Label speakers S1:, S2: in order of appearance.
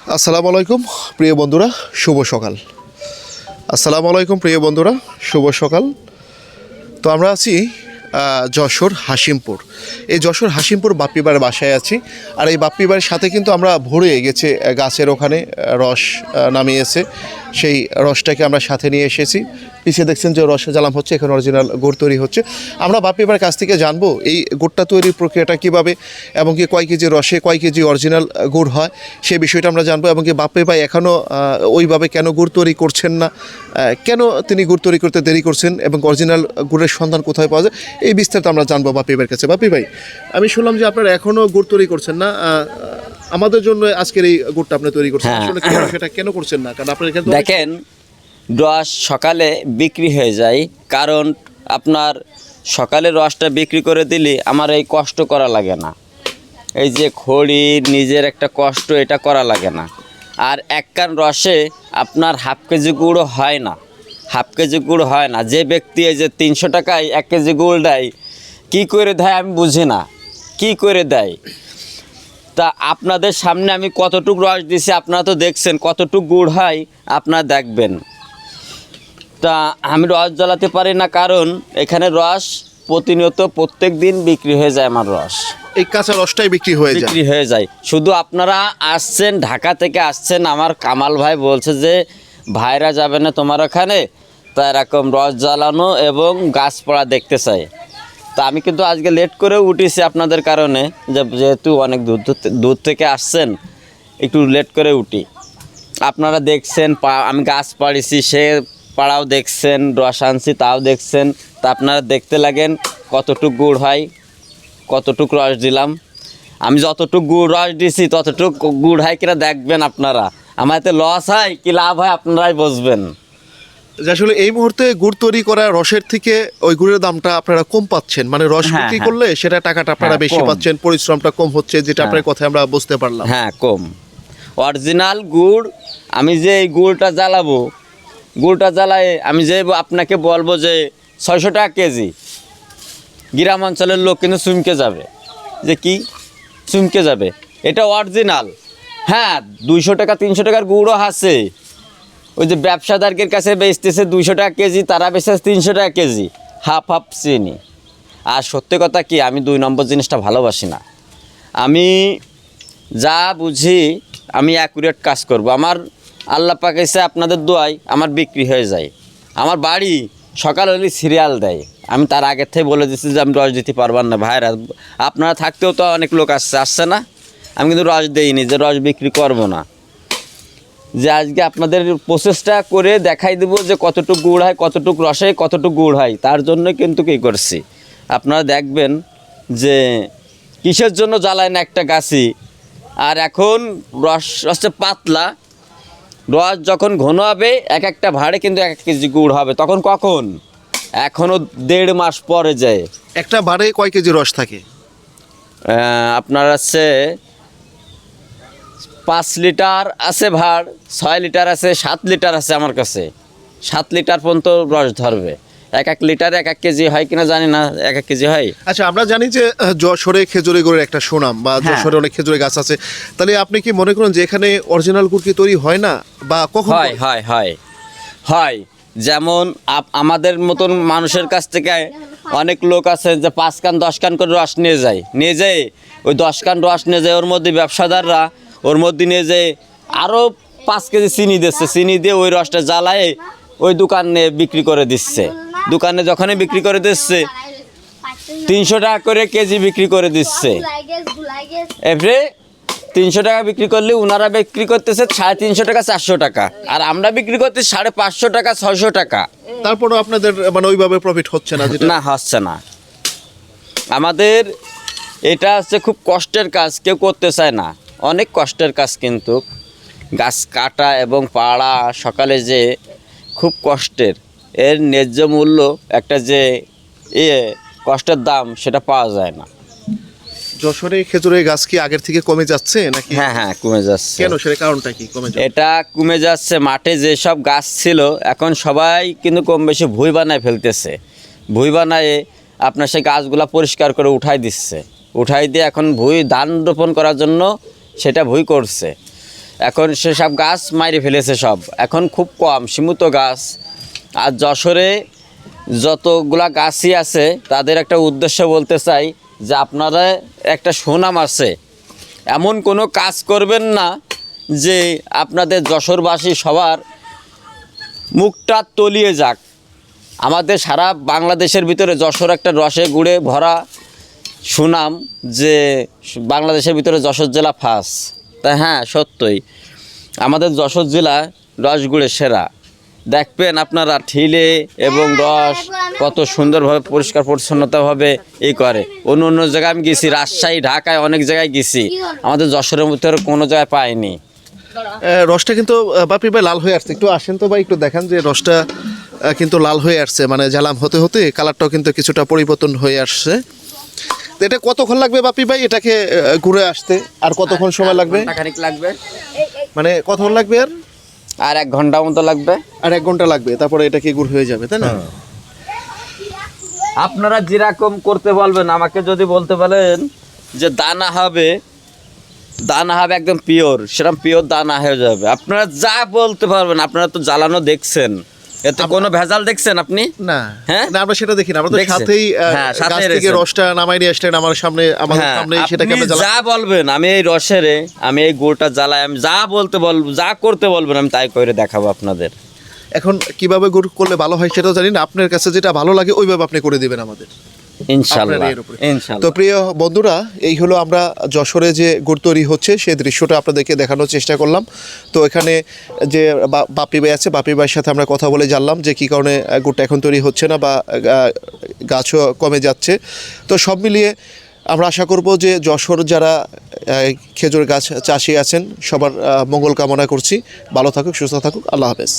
S1: আসসালামু আলাইকুম প্রিয় বন্ধুরা, শুভ সকাল। আসসালামু আলাইকুম প্রিয় বন্ধুরা, শুভ সকাল। তো আমরা আছি যশোর হাসিমপুর। এই যশোর হাসিমপুর বাপ্পিবাড়ির বাসায় আছি। আর এই বাপ্পিবাড়ির সাথে কিন্তু আমরা ভরে গেছে গাছের ওখানে রস নামিয়েছে, সেই রসটাকে আমরা সাথে নিয়ে এসেছি। পিছিয়ে দেখছেন যে রসের জ্বালাম হচ্ছে, এখানে অরিজিনাল গুড় তৈরি হচ্ছে। আমরা বাপ্পিবাড়ির কাছ থেকে জানবো এই গুড়টা তৈরির প্রক্রিয়াটা কীভাবে, এবং কি কয় কেজি রসে কয় কেজি অরিজিনাল গুড় হয়, সেই বিষয়টা আমরা জানবো। এবং কি বাপ্পি ভাই এখনও ওইভাবে কেন গুড় তৈরি করছেন না, কেন তিনি গুড় তৈরি করতে দেরি করছেন, এবং অরিজিনাল গুড়ের সন্ধান কোথায় পাওয়া যায়, এই বিস্তারিত আমরা জানবো বাপ্পি ভাইয়ের কাছে। বাপ্পি ভাই, আমি শুনলাম যে আপনারা এখনও গুড় তৈরি করছেন না, আমাদের জন্য আজকের এই গুড়টা আপনি তৈরি করছেন, আসলে সেটা কেন করছেন না? কারণ আপনার এখানে
S2: দেখেন, রস সকালে বিক্রি হয়ে যায়, কারণ আপনার সকালে রসটা বিক্রি করে দিলে আমার এই কষ্ট করা লাগে না। এই যে খড়ি নিজের একটা কষ্ট, এটা করা লাগে না। আর এক কান রসে আপনার হাফ কেজি গুঁড়ো হয় না, হাফ কেজি গুড় হয় না। যে ব্যক্তি এই যে 300 টাকায় 1 কেজি গুড় দেয়, কী করে দেয় আমি বুঝি না, কী করে দেয়। তা আপনাদের সামনে আমি কতটুক রস দিছি আপনারা তো দেখছেন, কতটুক গুড় হয় আপনারা দেখবেন। তা আমি রস জ্বালাতে পারি না, কারণ এখানে রস প্রতিনিয়ত প্রত্যেক দিন বিক্রি হয়ে যায়। আমার রস
S1: এই কাঁচা রসটাই বিক্রি হয়ে যায়।
S2: শুধু আপনারা আসছেন, ঢাকা থেকে আসছেন, আমার কামাল ভাই বলছে যে ভাইরা যাবে না তোমার ওখানে, তা এরকম রস জ্বালানো এবং গাছপালা দেখতে চাই। তা আমি কিন্তু আজকে লেট করে উঠেছি আপনাদের কারণে, যেহেতু অনেক দূর থেকে আসছেন, একটু লেট করে উঠি। আপনারা দেখছেন আমি গাছ পাড়িছি, সে পাড়াও দেখছেন, রস আনছি তাও দেখছেন। তা আপনারা দেখতে লাগেন কতটুক গুড় হয়, কতটুক রস দিলাম। আমি যতটুক গুড় রস দিছি ততটুক গুড় হয় কিনা দেখবেন আপনারা। আমার এতে লস হয় কি লাভ হয় আপনারাই বুঝবেন।
S1: যে আসলে এই মুহূর্তে গুড় তৈরি করা রসের থেকে ওই গুড়ের দামটা আপনারা কম পাচ্ছেন, মানে রস বিক্রি করলে সেটা টাকাটা আপনারা বেশি পাচ্ছেন, পরিশ্রমটা কম হচ্ছে, যেটা আপনার কথায় আমরা বুঝতে পারলাম।
S2: হ্যাঁ, কম। অরিজিনাল গুড়, আমি যে এই গুড়টা জ্বালাবো, গুড়টা জ্বালায় আমি যে আপনাকে বলবো যে 600 টাকা কেজি, গ্রাম অঞ্চলের লোক কিন্তু চমকে যাবে যে কি, চমকে যাবে। এটা অরিজিনাল। হ্যাঁ, 200 টাকা 300 টাকার গুড়ও আছে, ওই যে ব্যবসাদারদের কাছে বেচতেছে 200 টাকা কেজি, তারা বেচে 300 টাকা কেজি, হাফ হাফ চিনি। আর সত্যি কথা কি, আমি 2 নম্বর জিনিসটা ভালোবাসি না। আমি যা বুঝি আমি অ্যাকুরেট কাজ করব। আমার আল্লাহ পাক এসে আপনাদের দোয়ায় আমার বিক্রি হয়ে যায়। আমার বাড়ি সকাল হলে সিরিয়াল দেয়, আমি তার আগের থেকে বলে দিচ্ছি যে আমি রস দিতে পারবার না ভাইরা, আপনারা থাকতেও তো অনেক লোক আসছে না, আমি কিন্তু রস দিইনি যে রস বিক্রি করব না। যে আজকে আপনাদের প্রসেসটা করে দেখাই দেবো যে কতটুক গুড় হয়, কতটুক রসে কতটুক গুড় হয়, তার জন্য কিন্তু কী করছি আপনারা দেখবেন যে কিসের জন্য জ্বালায় না একটা গাছি। আর এখন রসটা পাতলা, রস যখন ঘন হবে এক একটা ভাড়ে কিন্তু 1 কেজি গুড় হবে। তখন কখন? এখনও 1.5 মাস পরে যায়।
S1: একটা ভাড়ে কয় কেজি রস থাকে?
S2: আপনার আছে 5 লিটার আছে ভাড়, 6 লিটার আছে, 7 লিটার আছে আমার কাছে। 7 লিটার পর্যন্ত রস ধরবে। 1 লিটারে 1 কেজি হয় কিনা জানি না, 1 কেজি হয়।
S1: আচ্ছা, আমরা জানি যে যশোরে খেজুরি গুড়ের একটা সুনাম, বা যশোরে অনেক খেজুরি গাছ আছে। তাহলে আপনি কি মনে করেন যে এখানে অরিজিনাল গুড় কি তৈরি হয় না, বা কখন
S2: হয়? হয় হয় হয়। যেমন আমাদের মতন মানুষের কাছ থেকে অনেক লোক আছে যে 5 কান 10 কান করে রস নিয়ে যায়, ওই 10 কান রস নিয়ে যায়, ওর মধ্যে ব্যবসাদাররা ওর মধ্যে নিয়ে যায় আরও 5 কেজি চিনি দিচ্ছে, চিনি দিয়ে ওই রসটা জ্বালায় ওই দোকানে বিক্রি করে দিচ্ছে। দোকানে যখনই বিক্রি করে দিচ্ছে 300 টাকা করে কেজি বিক্রি করে দিচ্ছে। এবারে 300 টাকা বিক্রি করলে ওনারা বিক্রি করতেছে 350 টাকা 400 টাকা, আর আমরা বিক্রি করতেছি 550 টাকা 600 টাকা।
S1: তারপরও আপনাদের মানে ওইভাবে প্রফিট হচ্ছে না?
S2: না, হচ্ছে না। আমাদের এটা হচ্ছে খুব কষ্টের কাজ, কেউ করতে চায় না, অনেক কষ্টের কাজ। কিন্তু গাছ কাটা এবং পাড়া সকালে যে খুব কষ্টের, এর ন্যায্য মূল্য একটা যে কষ্টের দাম সেটা পাওয়া যায় না।
S1: যশোরে খেজুরের গাছ কি আগের থেকে কমে যাচ্ছে নাকি?
S2: হ্যাঁ, কমে যাচ্ছে।
S1: কেন, সেটা কারণটা কি কমে যাচ্ছে?
S2: এটা কমে যাচ্ছে, মাঠে যেসব গাছ ছিল এখন সবাই কিন্তু কম বেশি ভুঁই বানায় ফেলতেছে। ভুঁই বানায় আপনার সেই গাছগুলা পরিষ্কার করে উঠাই দিয়ে এখন ধান রোপণ করার জন্য সেটা ভুঁই করছে। এখন সেসব গাছ মাইরে ফেলেছে সব, এখন খুব কম সীমিত গাছ। আর যশোরে যতগুলা গাছই আছে তাদের একটা উদ্দেশ্য বলতে চাই যে আপনারা একটা সুনাম আছে, এমন কোনো কাজ করবেন না যে আপনাদের যশোরবাসী সবার মুখটা তলিয়ে যাক। আমাদের সারা বাংলাদেশের ভিতরে যশোর একটা রসে গুড়ে ভরা সুনাম, যে বাংলাদেশের ভিতরে যশোর জেলা ফার্স্ট। তা হ্যাঁ, সত্যই আমাদের যশোর জেলা রসগুড়ে সেরা। দেখবেন আপনারা ঠিলে এবং রস কত সুন্দরভাবে পরিষ্কার পরিচ্ছন্নতাভাবে করে। অন্য অন্য জায়গায় আমি গেছি, রাজশাহী, ঢাকায় অনেক জায়গায় গেছি, আমাদের যশোরের ভিতরে কোনো জায়গায় পাইনি।
S1: রসটা কিন্তু বাপি ভাই লাল হয়ে আসছে, একটু আসেন তো ভাই, একটু দেখান যে রসটা কিন্তু লাল হয়ে আসছে, মানে জ্বালাম হতে হতে কালারটাও কিন্তু কিছুটা পরিবর্তন হয়ে আসছে। তো এটা কতক্ষণ লাগবে বাপি ভাই এটাকে ঘুরে আসতে, আর কতক্ষণ সময় লাগবে?
S2: খানিক লাগবে,
S1: মানে কতক্ষণ লাগবে?
S2: আর 1 ঘন্টা মতো লাগবে।
S1: আর 1 ঘন্টা লাগবে, তারপরে এটা কি গুড় হয়ে যাবে, তাই না?
S2: আপনারা যেরকম করতে বলবেন, আমাকে যদি বলতে বলেন যে দানা হবে একদম পিওর, সেরকম পিওর দানা হয়ে যাবে। আপনারা যা বলতে পারবেন, আপনারা তো জ্বালানো দেখছেন, এতে কোনো ভেজাল দেখছেন আপনি?
S1: না,
S2: হ্যাঁ,
S1: না, আমরা সেটা দেখি না, আমরা তো
S2: দেখছেন?
S1: সাথেই
S2: হ্যাঁ, সাথেই
S1: গাছ থেকে
S2: রেখেছেন।
S1: রসটা নামাই নিয়ে আসলেন আমার সামনে, আমাদের
S2: হ্যাঁ,
S1: সামনে,
S2: আপনি
S1: সেটাকে আমরা
S2: যা বলবেন, আমি এই রসেরে, আমি এই গুড়টা জ্বালাই, আমি যা বলতে বলবো, যা করতে বলবেন আমি তাই করে দেখাবো আপনাদের।
S1: এখন কিভাবে গুড় করলে ভালো হয় সেটাও জানি না, আপনার কাছে যেটা ভালো লাগে ওইভাবে আপনি করে দিবেন আমাদের,
S2: ইনশাআল্লাহ,
S1: আপনার এর উপরে। তো
S2: ইনশাআল্লাহ।
S1: প্রিয় বন্ধুরা, এই হলো আমরা যশোরে যে গুড় তৈরি হচ্ছে সেই দৃশ্যটা আপনাদেরকে দেখানোর চেষ্টা করলাম। তো এখানে যে বাপি ভাই আছে, বাপি ভাইয়ের সাথে আমরা কথা বলে জানলাম যে কী কারণে গুড়টা এখন তৈরি হচ্ছে না বা গাছও কমে যাচ্ছে। তো সব মিলিয়ে আমরা আশা করব যে যশোর যারা খেজুর গাছ চাষি আছেন সবার মঙ্গল কামনা করছি। ভালো থাকুক, সুস্থ থাকুক, আল্লাহ হাফেজ।